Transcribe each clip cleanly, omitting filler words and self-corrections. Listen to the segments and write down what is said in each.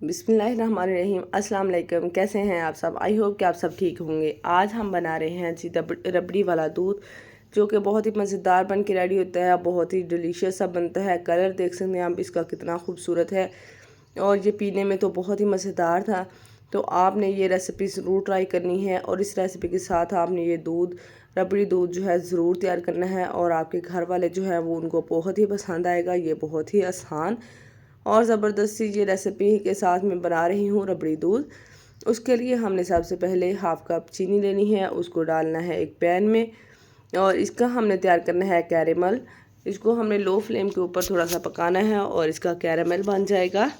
बिस्मिल्लाहिर्रहमानिर्रहीम। अस्सलाम वालेकुम। कैसे हैं आप सब? आई होप कि आप सब ठीक होंगे। आज हम बना रहे हैं जी रबड़ी वाला दूध, जो कि बहुत ही मज़ेदार बन के रेडी होता है, बहुत ही डिलीशियस सा बनता है। कलर देख सकते हैं आप इसका कितना खूबसूरत है और ये पीने में तो बहुत ही मज़ेदार था। तो आपने ये रेसिपी ज़रूर ट्राई करनी है और इस रेसिपी के साथ आपने ये रबड़ी दूध जो है ज़रूर तैयार करना है और आपके घर वाले जो है वो उनको बहुत ही पसंद आएगा। ये बहुत ही आसान और ज़बरदस्ती ये रेसिपी के साथ मैं बना रही हूँ रबड़ी दूध। उसके लिए हमने सबसे पहले हाफ़ कप चीनी लेनी है, उसको डालना है एक पैन में और इसका हमने तैयार करना है कैरेमल। इसको हमने लो फ्लेम के ऊपर थोड़ा सा पकाना है और इसका कैरेमल बन जाएगा।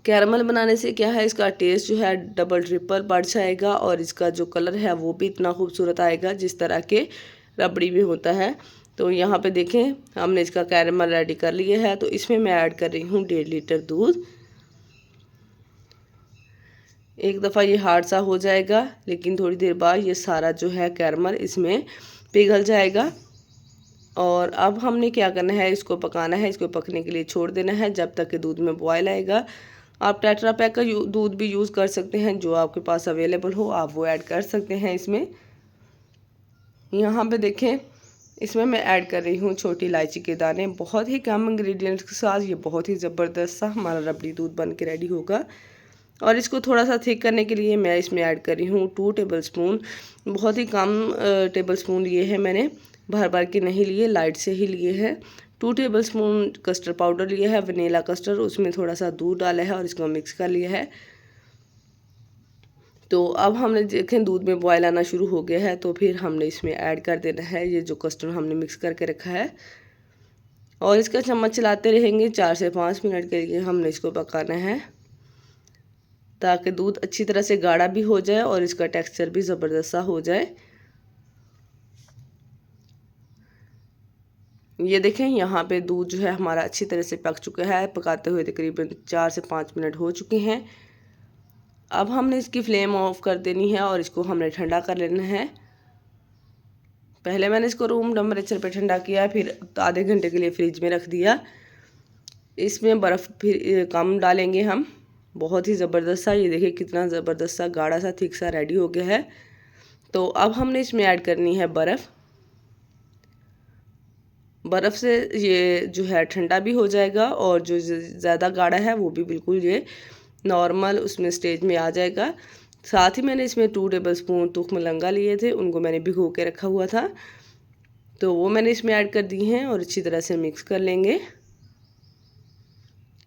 कैरेमल बनाने से क्या है, इसका टेस्ट जो है डबल ट्रिपल बढ़ जाएगा और इसका जो कलर है वो भी इतना खूबसूरत आएगा जिस तरह के रबड़ी में होता है। तो यहाँ पे देखें हमने इसका कैरेमल रेडी कर लिया है। तो इसमें मैं ऐड कर रही हूँ 1.5 लीटर दूध। एक दफ़ा ये हार्ड सा हो जाएगा, लेकिन थोड़ी देर बाद ये सारा जो है कैरेमल इसमें पिघल जाएगा। और अब हमने क्या करना है, इसको पकाना है, इसको पकने के लिए छोड़ देना है जब तक कि दूध में बॉयल आएगा। आप टेट्रा पैक का दूध भी यूज़ कर सकते हैं, जो आपके पास अवेलेबल हो आप वो ऐड कर सकते हैं इसमें। यहाँ पे देखें इसमें मैं ऐड कर रही हूँ छोटी इलायची के दाने। बहुत ही कम इंग्रेडिएंट्स के साथ ये बहुत ही ज़बरदस्त सा हमारा रबड़ी दूध बन के रेडी होगा। और इसको थोड़ा सा थिक करने के लिए मैं इसमें ऐड कर रही हूँ 2 टेबल स्पून। बहुत ही कम टेबल स्पून लिए हैं मैंने, भर भर के नहीं लिए, लाइट से ही लिए हैं। 2 टेबल स्पून कस्टर्ड पाउडर लिया है, वनीला कस्टर्ड, उसमें थोड़ा सा दूध डाला है और इसको मिक्स कर लिया है। तो अब हमने देखें दूध में बॉयल आना शुरू हो गया है, तो फिर हमने इसमें ऐड कर देना है ये जो कस्टर्ड हमने मिक्स करके रखा है और इसका चम्मच चलाते रहेंगे। 4 से 5 मिनट के लिए हमने इसको पकाना है ताकि दूध अच्छी तरह से गाढ़ा भी हो जाए और इसका टेक्सचर भी ज़बरदस्त सा हो जाए। ये देखें यहाँ पे दूध जो है हमारा अच्छी तरह से पक चुका है। पकाते हुए तकरीबन 4 से 5 मिनट हो चुके हैं। अब हमने इसकी फ्लेम ऑफ कर देनी है और इसको हमने ठंडा कर लेना है। पहले मैंने इसको रूम टेम्परेचर पे ठंडा किया, फिर आधे घंटे के लिए फ्रिज में रख दिया। इसमें बर्फ़ फिर कम डालेंगे हम। बहुत ही ज़बरदस्त सा, ये देखिए कितना ज़बरदस्त सा गाढ़ा सा थिक सा रेडी हो गया है। तो अब हमने इसमें ऐड करनी है बर्फ़। बर्फ़ से ये जो है ठंडा भी हो जाएगा और जो ज़्यादा गाढ़ा है वो भी बिल्कुल ये नॉर्मल उसमें स्टेज में आ जाएगा। साथ ही मैंने इसमें 2 टेबल स्पून तुख मलंगा लिए थे, उनको मैंने भिगो के रखा हुआ था, तो वो मैंने इसमें ऐड कर दी हैं और अच्छी तरह से मिक्स कर लेंगे।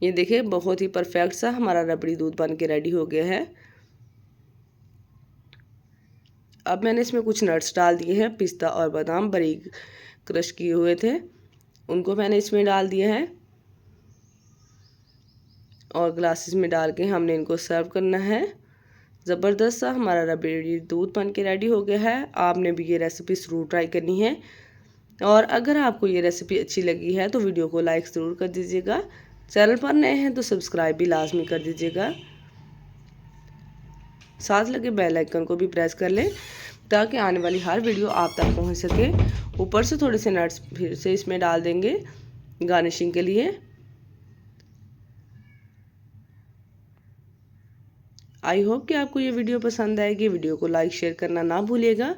ये देखिए बहुत ही परफेक्ट सा हमारा रबड़ी दूध बन के रेडी हो गया है। अब मैंने इसमें कुछ नट्स डाल दिए हैं, पिस्ता और बादाम बारीक क्रश किए हुए थे, उनको मैंने इसमें डाल दिया है और ग्लासेस में डाल के हमने इनको सर्व करना है। ज़बरदस्त सा हमारा रबड़ी दूध बन के रेडी हो गया है। आपने भी ये रेसिपी ज़रूर ट्राई करनी है और अगर आपको ये रेसिपी अच्छी लगी है तो वीडियो को लाइक ज़रूर कर दीजिएगा। चैनल पर नए हैं तो सब्सक्राइब भी लाजमी कर दीजिएगा। साथ लगे बेल आइकन को भी प्रेस कर लें ताकि आने वाली हर वीडियो आप तक पहुंच सके। ऊपर से थोड़े से नट्स फिर से इसमें डाल देंगे गार्निशिंग के लिए। आई होप कि आपको ये वीडियो पसंद आएगी। वीडियो को लाइक शेयर करना ना भूलिएगा।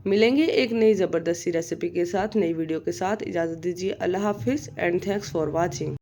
मिलेंगे एक नई ज़बरदस्ती रेसिपी के साथ, नई वीडियो के साथ। इजाज़त दीजिए। अल्लाह हाफिज़ एंड थैंक्स फॉर वॉचिंग।